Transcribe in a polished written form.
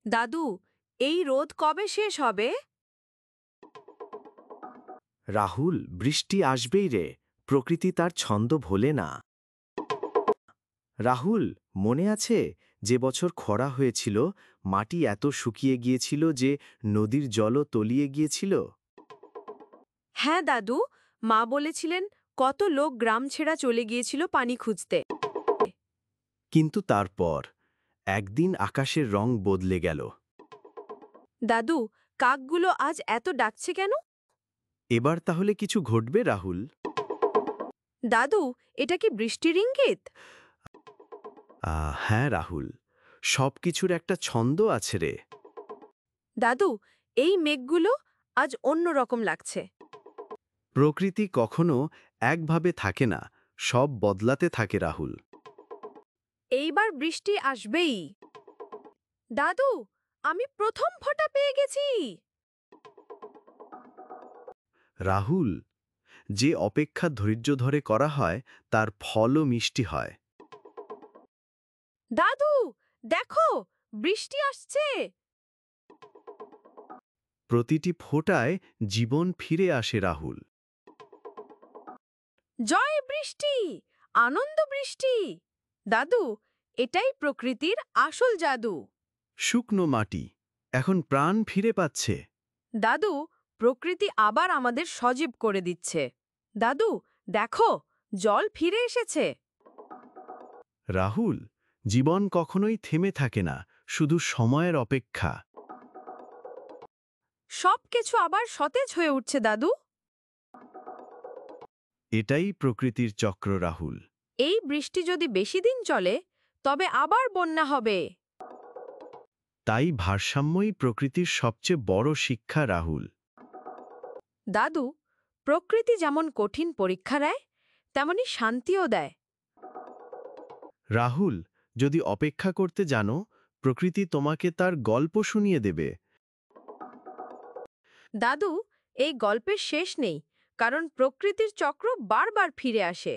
দাদু, এই রোদ কবে শেষ হবে? রাহুল, বৃষ্টি আসবেই রে। প্রকৃতি তার ছন্দ ভোলে না। রাহুল, মনে আছে যে বছর খরা হয়েছিল, মাটি এত শুকিয়ে গিয়েছিল যে নদীর জলও তলিয়ে গিয়েছিল? হ্যাঁ দাদু, মা বলেছিলেন কত লোক গ্রাম ছেড়া চলে গিয়েছিল পানি খুঁজতে। কিন্তু তারপর একদিন আকাশের রং বদলে গেল। দাদু, কাকগুলো আজ এত ডাকছে কেন? এবার তাহলে কিছু ঘটবে রাহুল? দাদু, এটা কি বৃষ্টির ইঙ্গিত? হ্যাঁ রাহুল, সব কিছুর একটা ছন্দ আছে রে। দাদু, এই মেঘগুলো আজ অন্য রকম লাগছে। প্রকৃতি কখনো একভাবে থাকে না, সব বদলাতে থাকে রাহুল। এইবার বৃষ্টি আসবেই। দাদু, আমি প্রথম ফোঁটা পেয়ে গেছি। রাহুল, যে অপেক্ষা ধৈর্য ধরে করা হয় তার ফলও মিষ্টি হয়। দাদু, দেখো, বৃষ্টি আসছে। প্রতিটি ফোঁটায় জীবন ফিরে আসে রাহুল। জয় বৃষ্টি, আনন্দ বৃষ্টি। দাদু, এটাই প্রকৃতির আসল জাদু। শুকনো মাটি এখন প্রাণ ফিরে পাচ্ছে। দাদু, প্রকৃতি আবার আমাদের সজীব করে দিচ্ছে। দাদু, দেখো, জল ফিরে এসেছে। রাহুল, জীবন কখনোই থেমে থাকে না, শুধু সময়ের অপেক্ষা। সবকিছু আবার সতেজ হয়ে উঠছে দাদু। এটাই প্রকৃতির চক্র রাহুল। এই বৃষ্টি যদি বেশি দিন চলে, তবে আবার বন্যা হবে। তাই ভারসাম্যই প্রকৃতির সবচেয়ে বড় শিক্ষা রাহুল। দাদু, প্রকৃতি যেমন কঠিন পরীক্ষা নেয়, তেমনি শান্তিও দেয়। রাহুল, যদি অপেক্ষা করতে জানো, প্রকৃতি তোমাকে তার গল্প শুনিয়ে দেবে। দাদু, এই গল্পের শেষ নেই, কারণ প্রকৃতির চক্র বারবার ফিরে আসে।